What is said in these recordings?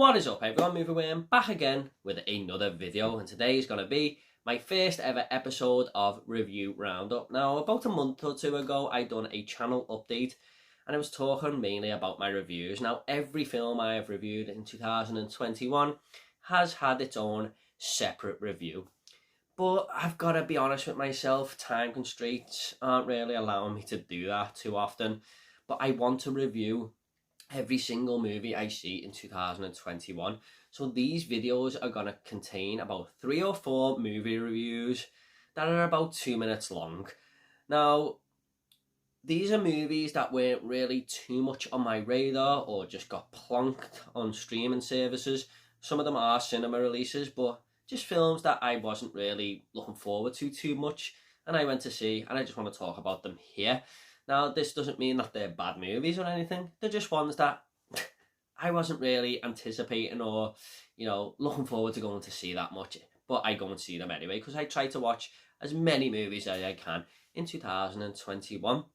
What is up everyone, Movie Worm back again with another video, and today is going to be my first ever episode of Review Roundup. Now, about a month or two ago I done a channel update and I was talking mainly about my reviews. Now, every film I have reviewed in 2021 has had its own separate review. But I've got to be honest with myself, time constraints aren't really allowing me to do that too often. But I want to review every single movie I see in 2021. So these videos are going to contain about 3 or 4 movie reviews that are about 2 minutes long. Now, these are movies that weren't really too much on my radar or just got plonked on streaming services. Some of them are cinema releases, but just films that I wasn't really looking forward to too much and I went to see, and I just want to talk about them here. Now, this doesn't mean that they're bad movies or anything. They're just ones that I wasn't really anticipating or, looking forward to going to see that much. But I go and see them anyway because I try to watch as many movies as I can in 2021.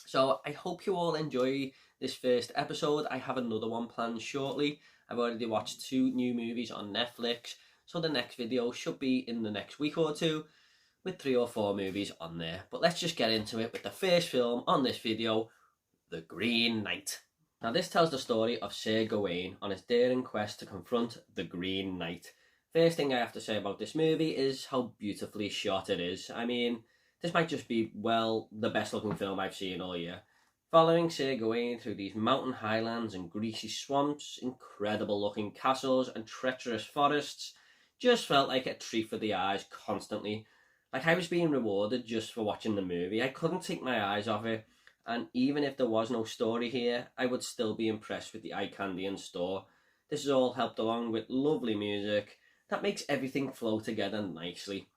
So I hope you all enjoy this first episode. I have another one planned shortly. I've already watched 2 new movies on Netflix. So the next video should be in the next week or two, with 3 or 4 movies on there. But let's just get into it with the first film on this video, The Green Knight. Now, this tells the story of Sir Gawain on his daring quest to confront the Green Knight. First thing I have to say about this movie is how beautifully shot it is. I mean, this might just be, the best looking film I've seen all year. Following Sir Gawain through these mountain highlands and greasy swamps, incredible looking castles and treacherous forests, just felt like a treat for the eyes constantly. Like I was being rewarded just for watching the movie. I couldn't take my eyes off it, and even if there was no story here, I would still be impressed with the eye candy in store. This is all helped along with lovely music that makes everything flow together nicely.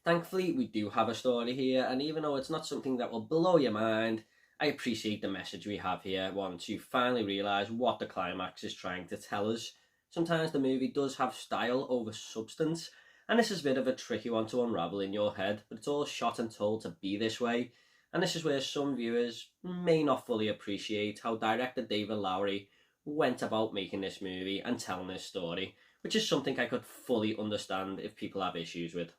Thankfully, we do have a story here, and even though it's not something that will blow your mind, I appreciate the message we have here once you finally realise what the climax is trying to tell us. Sometimes the movie does have style over substance, and this is a bit of a tricky one to unravel in your head, but it's all shot and told to be this way, and this is where some viewers may not fully appreciate how director David Lowery went about making this movie and telling this story, which is something I could fully understand if people have issues with.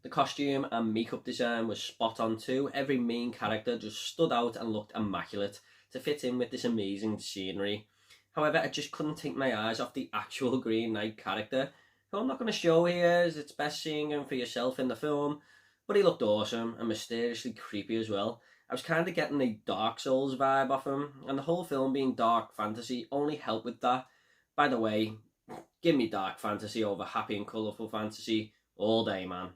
The costume and makeup design was spot on too. Every main character just stood out and looked immaculate to fit in with this amazing scenery. However, I just couldn't take my eyes off the actual Green Knight character, who I'm not going to show here as it's best seeing him for yourself in the film, but he looked awesome and mysteriously creepy as well. I was kind of getting a Dark Souls vibe off him, and the whole film being dark fantasy only helped with that. By the way, give me dark fantasy over happy and colourful fantasy all day, man.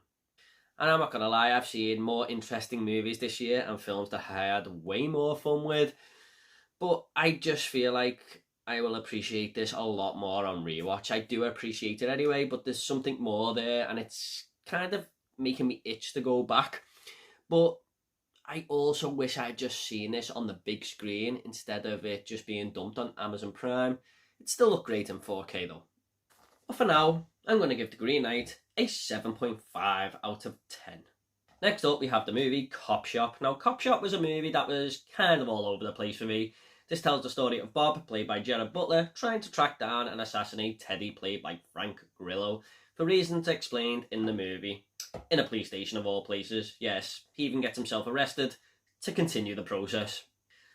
And I'm not going to lie, I've seen more interesting movies this year and films that I had way more fun with, but I just feel like I will appreciate this a lot more on rewatch. I do appreciate it anyway, but there's something more there and it's kind of making me itch to go back. But I also wish I had just seen this on the big screen instead of it just being dumped on Amazon Prime. It still looked great in 4K though. But for now, I'm going to give The Green Knight a 7.5 out of 10. Next up, we have the movie Copshop. Now, Copshop was a movie that was kind of all over the place for me. This tells the story of Bob, played by Gerard Butler, trying to track down and assassinate Teddy, played by Frank Grillo, for reasons explained in the movie. In a police station of all places. Yes, he even gets himself arrested to continue the process.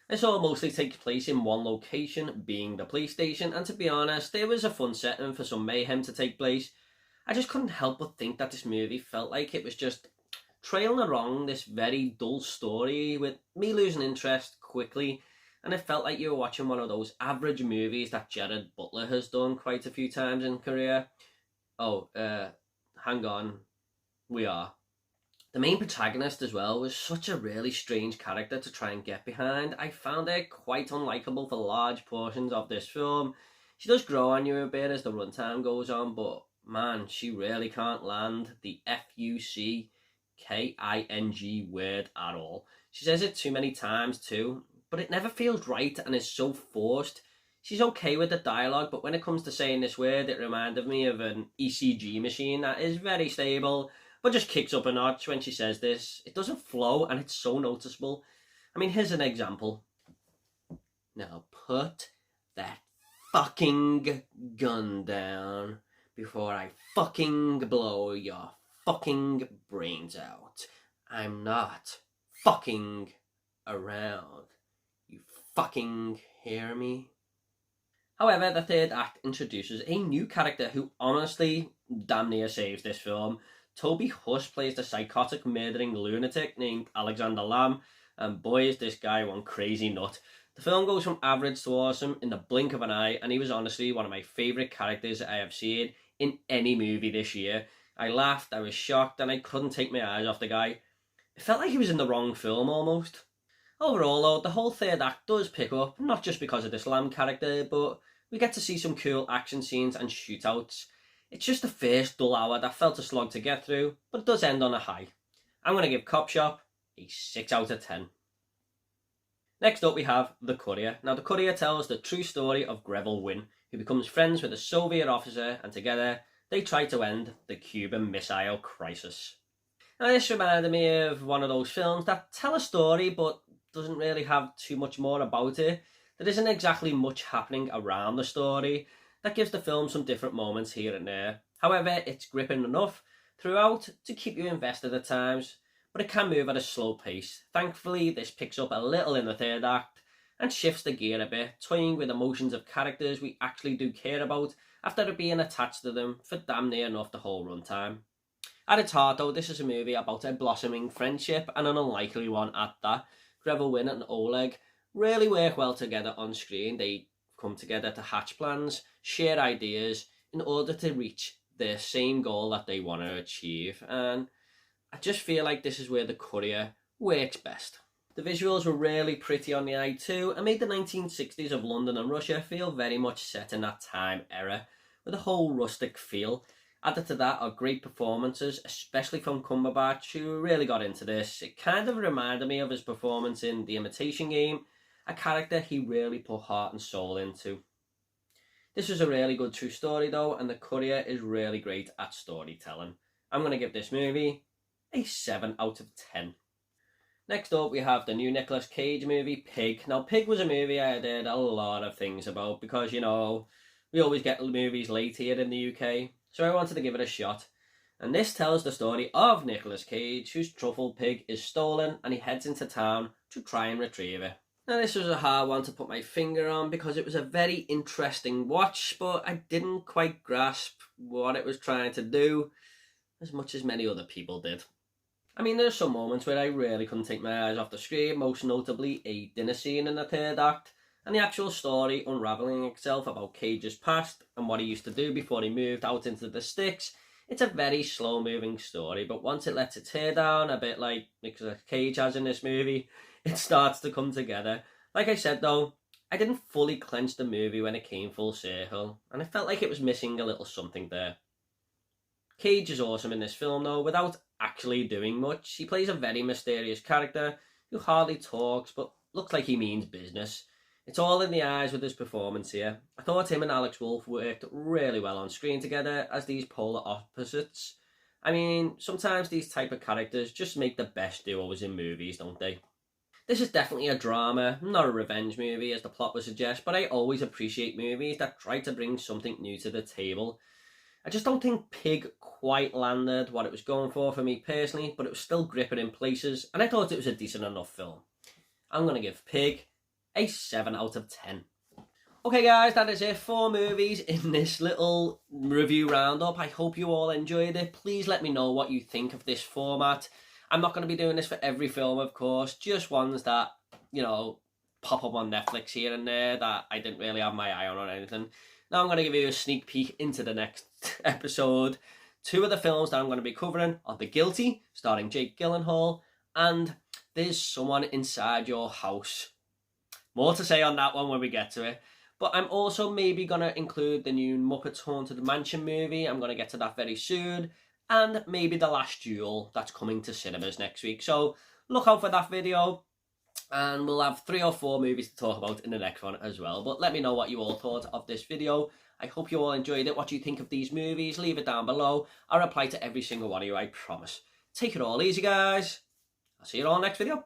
This all mostly takes place in one location, being the police station, and to be honest, it was a fun setting for some mayhem to take place. I just couldn't help but think that this movie felt like it was just trailing along this very dull story with me losing interest quickly, and it felt like you were watching one of those average movies that Gerard Butler has done quite a few times in career. Hang on, we are. The main protagonist as well was such a really strange character to try and get behind. I found her quite unlikable for large portions of this film. She does grow on you a bit as the runtime goes on, but man, she really can't land the Fucking word at all. She says it too many times too, but it never feels right and is so forced. She's okay with the dialogue, but when it comes to saying this word, it reminded me of an ECG machine that is very stable, but just kicks up a notch when she says this. It doesn't flow and it's so noticeable. I mean, here's an example. Now put that fucking gun down before I fucking blow your fucking brains out. I'm not fucking around. You fucking hear me? However, the third act introduces a new character who honestly damn near saves this film. Toby Huss plays the psychotic murdering lunatic named Alexander Lamb, and boy is this guy one crazy nut. The film goes from average to awesome in the blink of an eye, and he was honestly one of my favourite characters I have seen in any movie this year. I laughed, I was shocked, and I couldn't take my eyes off the guy. It felt like he was in the wrong film almost. Overall though, the whole third act does pick up, not just because of this Lamb character, but we get to see some cool action scenes and shootouts. It's just the first dull hour that felt a slog to get through, but it does end on a high. I'm going to give Copshop a 6 out of 10. Next up we have The Courier. Now The Courier tells the true story of Greville Wynn, who becomes friends with a Soviet officer, and together they try to end the Cuban Missile Crisis. Now this reminded me of one of those films that tell a story but doesn't really have too much more about it. There isn't exactly much happening around the story. That gives the film some different moments here and there. However, it's gripping enough throughout to keep you invested at times, but it can move at a slow pace. Thankfully, this picks up a little in the third act and shifts the gear a bit, toying with emotions of characters we actually do care about after being attached to them for damn near enough the whole runtime. At its heart though, this is a movie about a blossoming friendship, and an unlikely one at that. Greville Wynn and Oleg really work well together on screen. They come together to hatch plans, share ideas in order to reach the same goal that they want to achieve, and I just feel like this is where The Courier works best. The visuals were really pretty on the eye too, and made the 1960s of London and Russia feel very much set in that time era, with a whole rustic feel. Added to that are great performances, especially from Cumberbatch, who really got into this. It kind of reminded me of his performance in The Imitation Game, a character he really put heart and soul into. This was a really good true story though, and The Courier is really great at storytelling. I'm going to give this movie a 7 out of 10. Next up we have the new Nicolas Cage movie, Pig. Now Pig was a movie I had heard a lot of things about because, you know, we always get movies late here in the UK, so I wanted to give it a shot. And this tells the story of Nicolas Cage, whose truffle pig is stolen, and he heads into town to try and retrieve it. Now this was a hard one to put my finger on because it was a very interesting watch, but I didn't quite grasp what it was trying to do as much as many other people did. I mean, there's some moments where I really couldn't take my eyes off the screen, most notably a dinner scene in the third act, and the actual story unravelling itself about Cage's past and what he used to do before he moved out into the sticks. It's a very slow moving story, but once it lets its hair down, a bit like Nicolas Cage has in this movie, it starts to come together. Like I said though, I didn't fully clench the movie when it came full circle, and I felt like it was missing a little something there. Cage is awesome in this film though, without actually doing much. He plays a very mysterious character who hardly talks but looks like he means business. It's all in the eyes with his performance here. I thought him and Alex Wolff worked really well on screen together as these polar opposites. I mean, sometimes these type of characters just make the best duos in movies, don't they? This is definitely a drama, not a revenge movie as the plot would suggest, but I always appreciate movies that try to bring something new to the table. I just don't think Pig quite landed what it was going for me personally, but it was still gripping in places, and I thought it was a decent enough film. I'm going to give Pig a 7 out of 10. Okay guys, that is it. 4 movies in this little review roundup. I hope you all enjoyed it. Please let me know what you think of this format. I'm not going to be doing this for every film, of course, just ones that, you know, pop up on Netflix here and there that I didn't really have my eye on or anything. Now I'm going to give you a sneak peek into the next episode. 2 of the films that I'm going to be covering are The Guilty, starring Jake Gyllenhaal, and There's Someone Inside Your House. More to say on that one when we get to it. But I'm also maybe going to include the new Muppets Haunted Mansion movie. I'm going to get to that very soon. And maybe The Last Duel that's coming to cinemas next week. So look out for that video. And we'll have 3 or 4 movies to talk about in the next one as well. But let me know what you all thought of this video. I hope you all enjoyed it. What do you think of these movies? Leave it down below. I'll reply to every single one of you, I promise. Take it all easy, guys. I'll see you all next video.